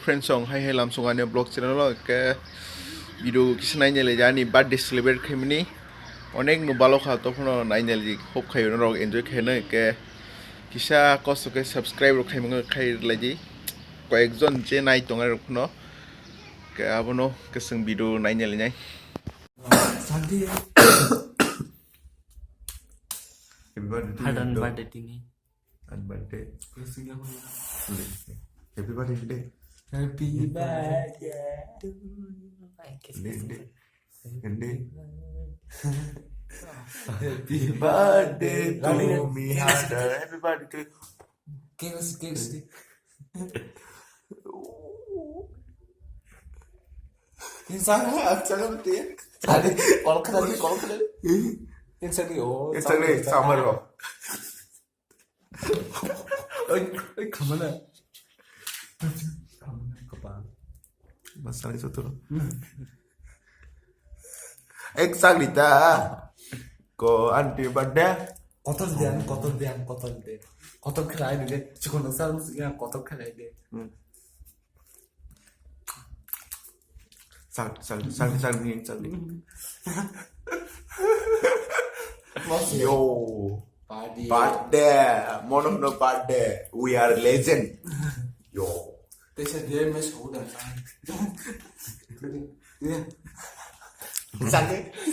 friends song hai lam sungane blog channel lo ke video kisi nai nyele jani birthday celebrate khaimni onek no balo kha to phono nai nyele hope khayo no rok enjoy khaina ke kisa kosto ke subscribe rok khaimang khai laji কয়েকজন যে নাই tongai rok phono ke abono keseng video nai nyele nyai Santi Hadan birthday tini. birthday Happy birthday today. Happy birthday to you. Happy birthday to me. happy birthday to Kiss. Insana jangan dia. Tadi call kali. Insani oh. Insani summer ro. Oi, kemana? Kepala. Masalah itu tuh. Exactly ta. Ko anti birthday. Kotor dia. Kotor kelai dia. Cuma nasar musiknya kotor kelai dia. Sang. Yo. Birthday. Mono no birthday. We are legend. Yo. This is their mess. Hold on. Sakit.